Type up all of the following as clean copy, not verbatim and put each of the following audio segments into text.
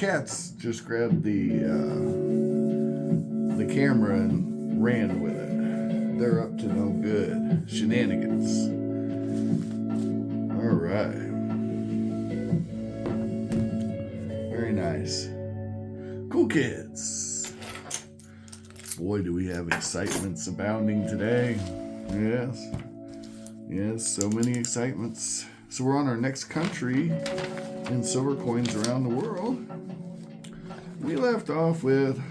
cats just grabbed the camera and ran with it. They're up to no good shenanigans. All right. Very nice. Cool kids. Boy, do we have excitements abounding today. Yes, so many excitements. So we're on our next country in silver coins around the world. We left off with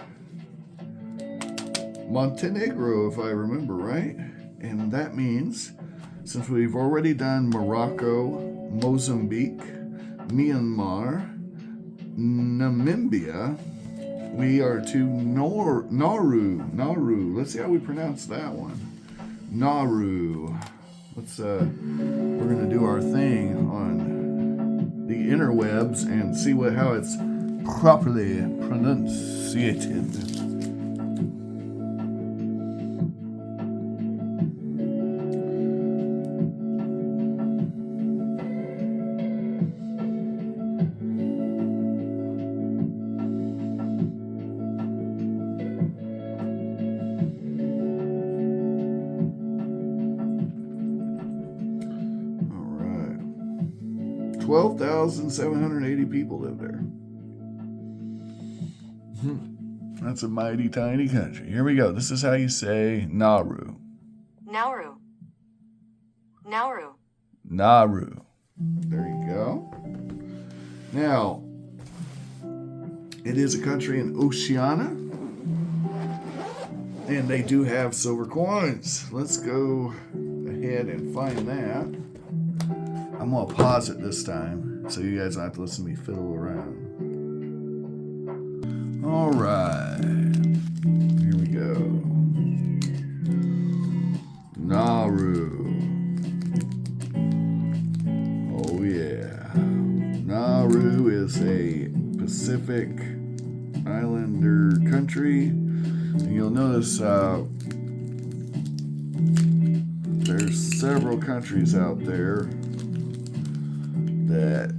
Montenegro, if I remember right. And that means, since we've already done Morocco, Mozambique, Myanmar, Namibia, we are to Nauru. Let's see how we pronounce that one. Nauru. We're gonna do our thing on the interwebs and see how it's properly pronunciated. All right. 12,780 people live there. That's a mighty tiny country. Here we go. This is how you say Nauru. Nauru. Nauru. Nauru. There you go. Now, it is a country in Oceania, and they do have silver coins. Let's go ahead and find that. I'm going to pause it this time so you guys don't have to listen to me fiddle around. All right. Here we go. Nauru. Oh, yeah. Nauru is a Pacific Islander country. And you'll notice there's several countries out there that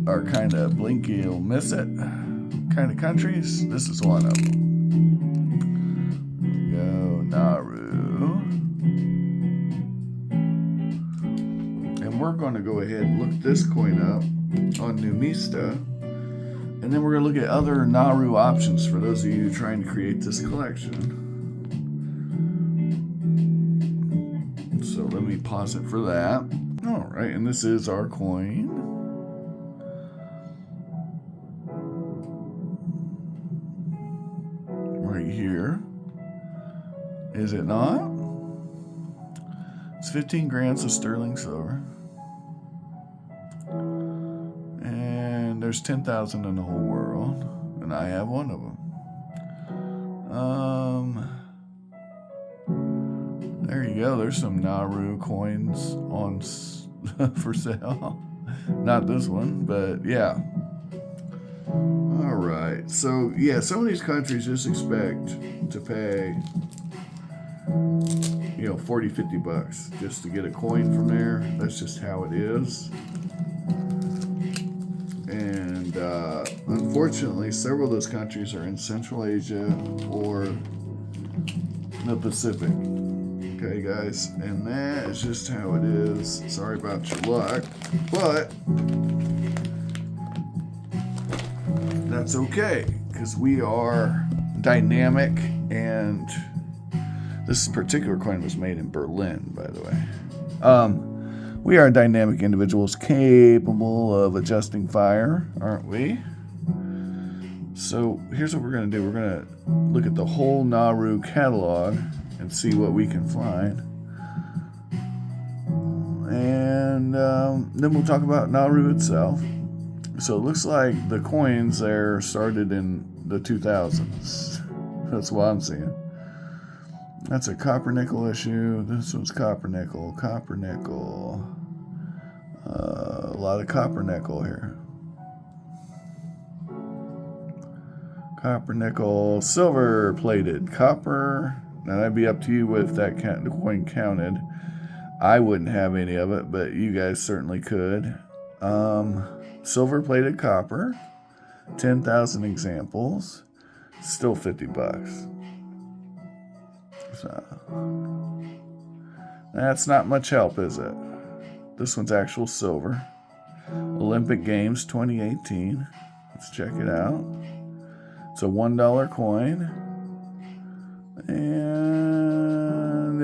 are kind of blink you'll miss it kind of countries. This is one of them. There we go, Nauru. And we're going to go ahead and look this coin up on Numista. And then we're going to look at other Nauru options for those of you trying to create this collection. So let me pause it for that. All right, and this is our coin. Right here. Is it not? It's 15 grams of sterling silver. And there's 10,000 in the whole world. And I have one of them. There you go. There's some Nauru coins on for sale. Not this one, but yeah. All right. So, yeah, some of these countries just expect to pay, $40, $50 just to get a coin from there. That's just how it is. And unfortunately, several of those countries are in Central Asia or the Pacific. Okay, guys, and that is just how it is. Sorry about your luck, but that's okay, because we are dynamic, and this particular coin was made in Berlin, by the way. We are dynamic individuals capable of adjusting fire, aren't we? So here's what we're going to do. We're going to look at the whole Nauru catalog and see what we can find. And then we'll talk about Nauru itself. So it looks like the coins there started in the 2000s. That's what I'm seeing. That's a copper nickel issue. This one's copper nickel. A lot of copper nickel here. Copper nickel, silver plated, copper. Now that'd be up to you if that the coin counted. I wouldn't have any of it, but you guys certainly could. Silver plated copper. 10,000 examples. Still 50 bucks. So that's not much help, is it? This one's actual silver. Olympic Games 2018. Let's check it out. It's a $1 coin. And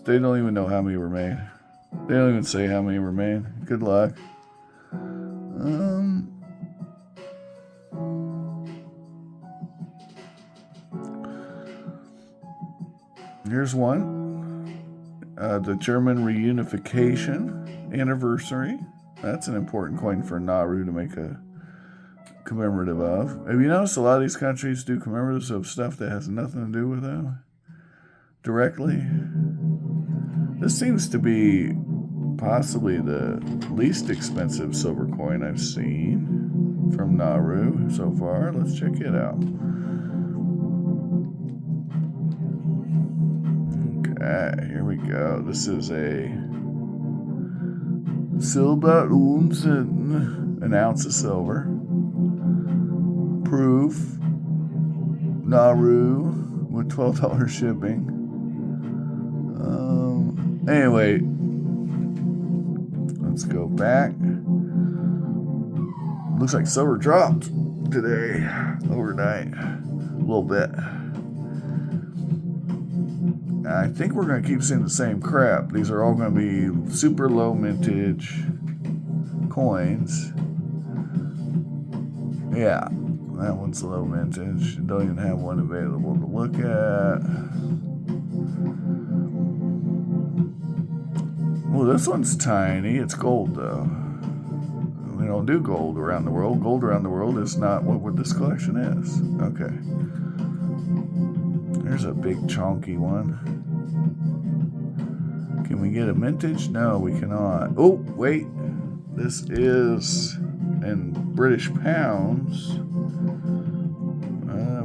they don't even know how many were made. They don't even say how many were made. Good luck. Here's one. The German reunification anniversary. That's an important coin for Nauru to make a commemorative of. Have you noticed a lot of these countries do commemoratives of stuff that has nothing to do with them directly? This seems to be possibly the least expensive silver coin I've seen from Nauru so far. Let's check it out. Okay, here we go. This is a silver Unzen, an ounce of silver. Proof. Nauru with $12 shipping. Anyway, let's go back. Looks like silver dropped today, overnight, a little bit. I think we're going to keep seeing the same crap. These are all going to be super low mintage coins. Yeah, that one's low mintage. Don't even have one available to look at. Well, this one's tiny. It's gold, though. We don't do gold around the world. Gold around the world is not what this collection is. Okay. There's a big chonky one. Can we get a mintage? No, we cannot. Oh, wait. This is in British pounds.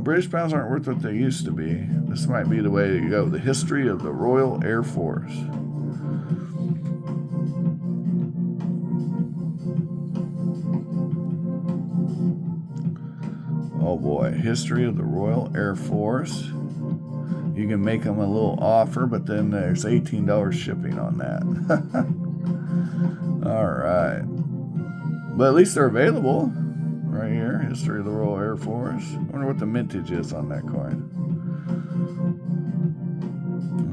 British pounds aren't worth what they used to be. This might be the way to go. The history of the Royal Air Force. Oh boy, history of the Royal Air Force. You can make them a little offer, but then there's $18 shipping on that. All right. But at least they're available. Right here, history of the Royal Air Force. I wonder what the mintage is on that coin.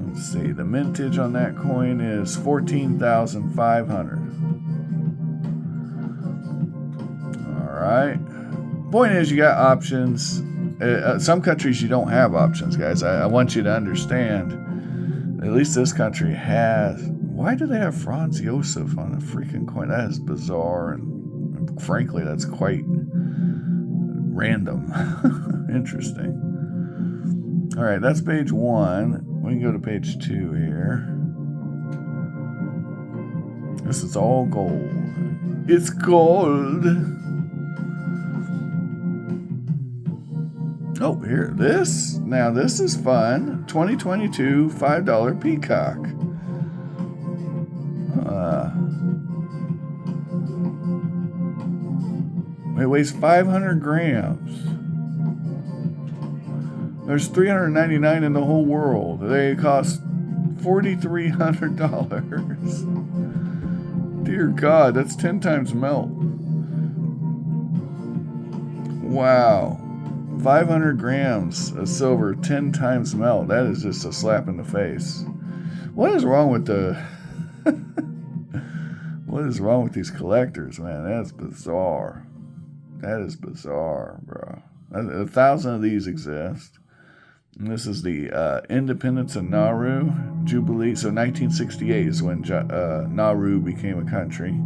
Let's see, the mintage on that coin is 14,500. All right. Point is, you got options. Some countries you don't have options, guys. I want you to understand. At least this country has. Why do they have Franz Josef on a freaking coin? That is bizarre, and frankly, that's quite random. Interesting. All right, that's page 1. We can go to page 2 here. This is all gold. It's gold. Oh, here, this. Now, this is fun. 2022 $5 peacock. It weighs 500 grams. There's 399 in the whole world. They cost $4,300. Dear God, that's 10 times melt. Wow. 500 grams of silver, 10 times melt. That is just a slap in the face. What is wrong with what is wrong with these collectors, man? That's bizarre. That is bizarre, bro. 1,000 of these exist. And this is the Independence of Nauru Jubilee. So 1968 is when Nauru became a country.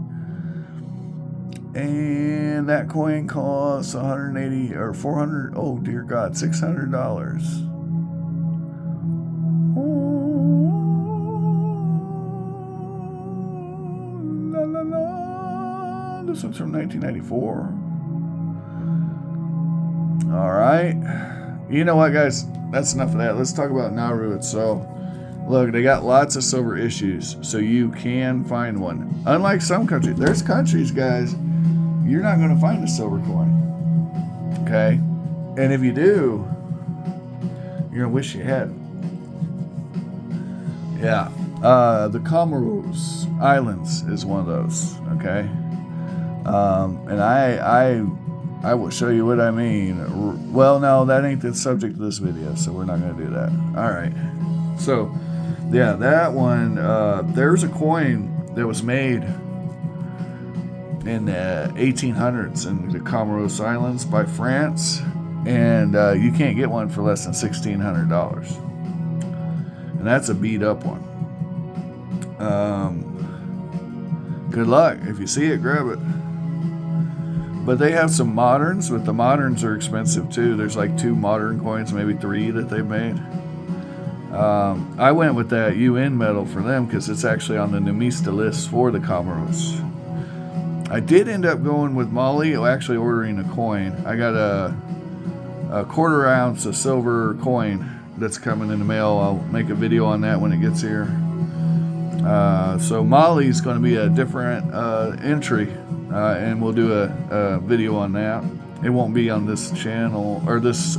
And that coin costs 180 or 400. Oh dear God, $600. La la la. This one's from 1994. All right. You know what, guys? That's enough of that. Let's talk about Nauru itself. Look, they got lots of silver issues, so you can find one. Unlike some countries, there's countries, guys, you're not going to find a silver coin. Okay? And if you do, you're going to wish you had. Yeah. The Comoros Islands is one of those. Okay? And I will show you what I mean. Well, no, that ain't the subject of this video, so we're not going to do that. All right. So, yeah, that one, there's a coin that was made in the 1800s in the Comoros Islands by France, and you can't get one for less than $1,600. And that's a beat up one. Good luck. If you see it, grab it. But they have some moderns, but the moderns are expensive too. There's like 2 modern coins, maybe 3 that they've made. I went with that UN medal for them because it's actually on the Numista list for the Comoros. I did end up going with Mali, actually ordering a coin. I got a 1/4 ounce of silver coin that's coming in the mail. I'll make a video on that when it gets here. So Mali's going to be a different entry, and we'll do a video on that. It won't be on this channel or this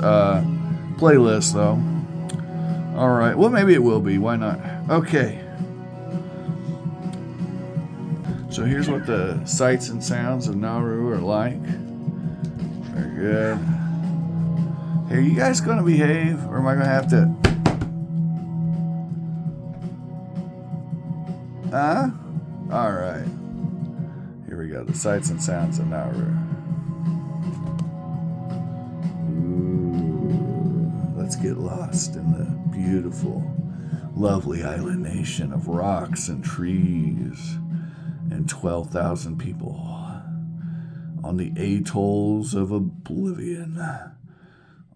playlist though. All right, well maybe it will be. Why not? Okay. So here's what the sights and sounds of Nauru are like. Very good. Hey, are you guys going to behave, or am I going to have to? Huh? All right. Here we go. The sights and sounds of Nauru. Ooh, let's get lost in the beautiful, lovely island nation of rocks and trees and 12,000 people on the atolls of oblivion.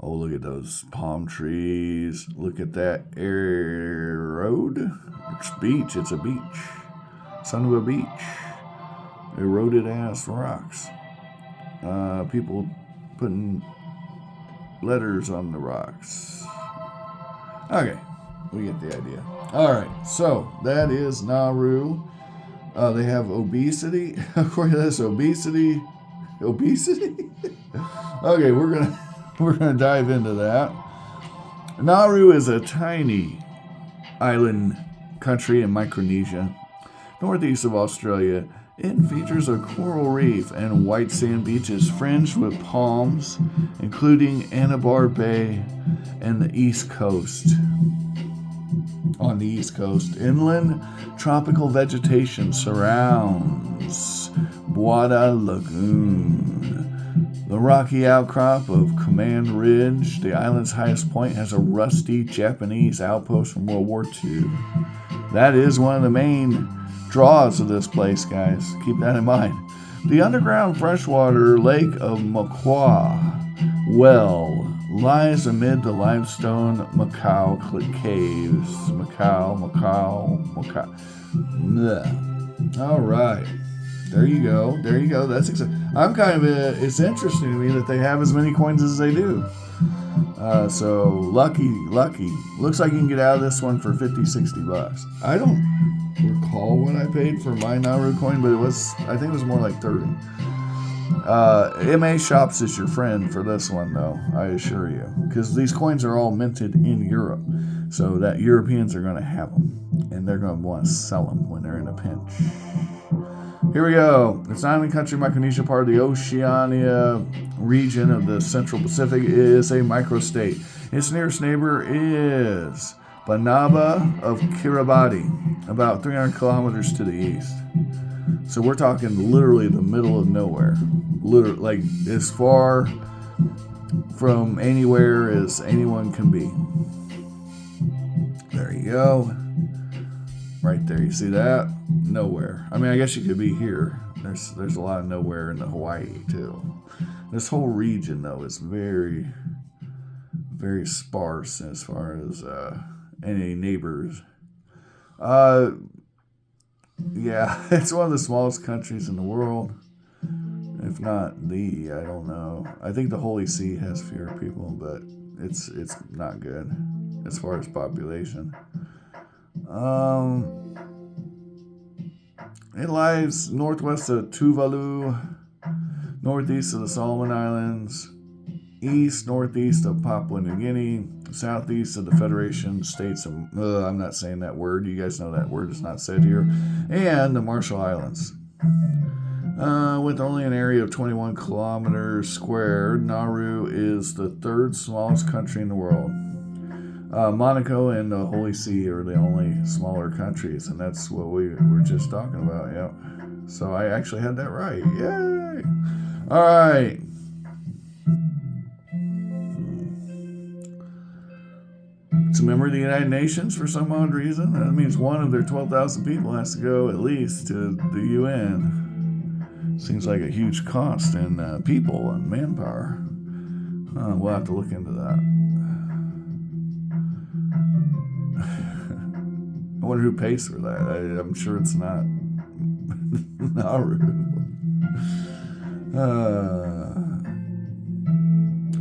Oh, look at those palm trees. Look at that air road. It's beach. It's a beach. Son of a beach. Eroded ass rocks. People putting letters on the rocks. Okay, we get the idea. All right, so that is Nauru. They have obesity. According to this, obesity. Okay, we're gonna dive into that. Nauru is a tiny island country in Micronesia, northeast of Australia. It features a coral reef and white sand beaches fringed with palms, including Anabar Bay and the East Coast. On the East Coast, inland tropical vegetation surrounds Buada Lagoon. The rocky outcrop of Command Ridge, the island's highest point, has a rusty Japanese outpost from World War II. That is one of the main draws of this place, guys. Keep that in mind. The underground freshwater lake of Makwa well lies amid the limestone Macau caves. Macau. All right. There you go. That's exciting. It's interesting to me that they have as many coins as they do. So lucky. Looks like you can get out of this one for $50-$60. I don't recall what I paid for my Nauru coin, but I think it was more like 30. MA Shops is your friend for this one, though, I assure you, because these coins are all minted in Europe, so that Europeans are going to have them, and they're going to want to sell them when they're in a pinch. Here we go. It's an island country, Micronesia, part of the Oceania region of the Central Pacific. It is a microstate. Its nearest neighbor is Banaba of Kiribati, about 300 kilometers to the east. So we're talking literally the middle of nowhere. Literally, like as far from anywhere as anyone can be. There you go. Right there, you see that? Nowhere. I mean, I guess you could be here. There's a lot of nowhere in the Hawaii too. This whole region though is very, very sparse as far as any neighbors. Yeah, it's one of the smallest countries in the world, if not I don't know. I think the Holy See has fewer people, but it's not good as far as population. It lies northwest of Tuvalu, northeast of the Solomon Islands, east, northeast of Papua New Guinea, southeast of the Federation States of, I'm not saying that word, you guys know that word is not said here, and the Marshall Islands. With only an area of 21 kilometers squared, Nauru is the third smallest country in the world. Monaco and the Holy See are the only smaller countries, and that's what we were just talking about, yeah. So I actually had that right. Yay! All right. It's a member of the United Nations for some odd reason. That means one of their 12,000 people has to go at least to the UN. Seems like a huge cost in people and manpower. We'll have to look into that. I wonder who pays for that. I'm sure it's not Nauru.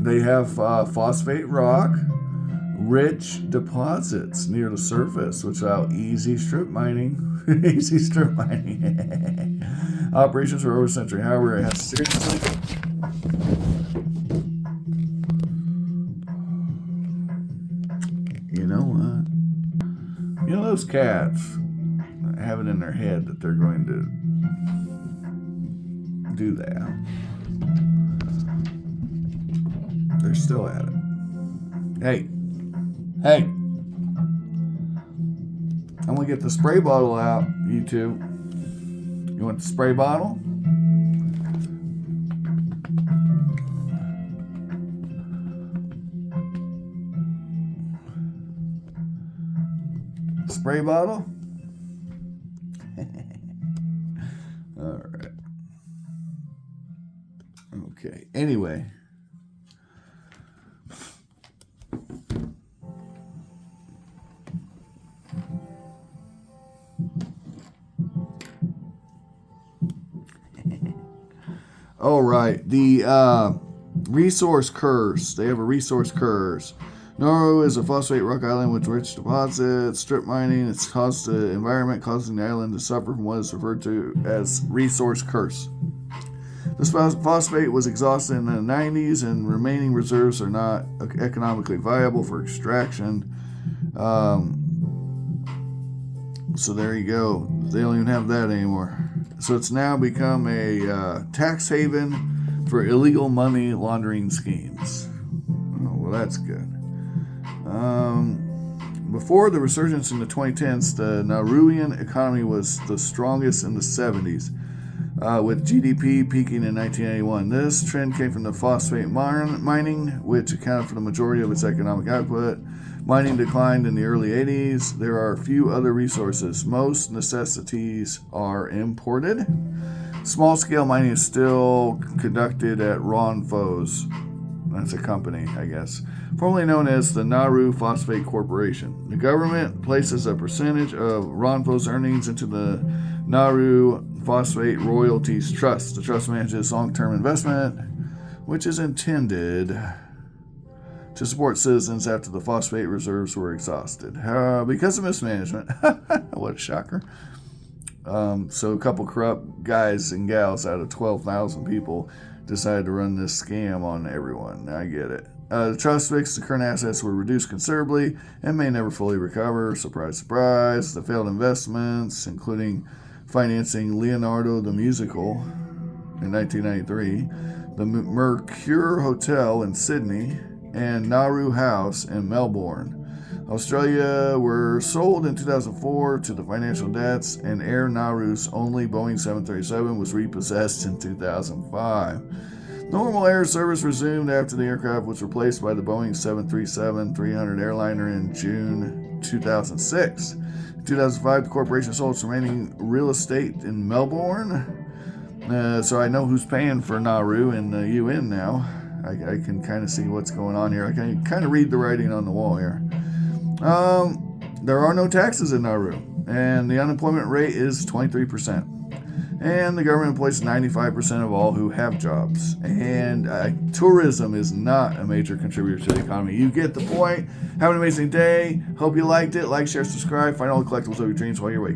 They have phosphate rock, rich deposits near the surface, which allow easy strip mining. Easy strip mining. Operations for over a century. However, it has seriously. You know what? You know those cats have it in their head that they're going to do that. They're still at it. Hey. I'm going to get the spray bottle out, you two. You want the spray bottle? Spray bottle? All right. Okay. Anyway. All right. The resource curse. They have a resource curse. Nauru is a phosphate rock island with rich deposits. Strip mining has caused the environment, causing the island to suffer from what is referred to as resource curse. This phosphate was exhausted in the 90s, and remaining reserves are not economically viable for extraction. So there you go. They don't even have that anymore. So it's now become a tax haven for illegal money laundering schemes. Oh, well, that's good. Before the resurgence in the 2010s, the Nauruan economy was the strongest in the 70s, with GDP peaking in 1981. This trend came from the phosphate mining, which accounted for the majority of its economic output. Mining declined in the early 80s. There are few other resources. Most necessities are imported. Small-scale mining is still conducted at Ronfos. That's a company, I guess. Formerly known as the Nauru Phosphate Corporation. The government places a percentage of Ronfos earnings into the Nauru Phosphate Royalties Trust. The trust manages long-term investment, which is intended to support citizens after the phosphate reserves were exhausted. Because of mismanagement, what a shocker. So a couple corrupt guys and gals out of 12,000 people decided to run this scam on everyone. I get it. The trust fixed the current assets were reduced considerably and may never fully recover. Surprise, surprise. The failed investments, including financing Leonardo the Musical in 1993, the Mercure Hotel in Sydney, and Nauru House in Melbourne, Australia, were sold in 2004 to the financial debts, and Air Nauru's only Boeing 737 was repossessed in 2005. Normal air service resumed after the aircraft was replaced by the Boeing 737-300 airliner in June 2006. In 2005, the corporation sold its remaining real estate in Melbourne. So I know who's paying for Nauru in the UN now. I can kind of see what's going on here. I can kind of read the writing on the wall here. There are no taxes in Nauru, and the unemployment rate is 23%. And the government employs 95% of all who have jobs. And tourism is not a major contributor to the economy. You get the point. Have an amazing day. Hope you liked it. Like, share, subscribe. Find all the collectibles of your dreams while you're awake.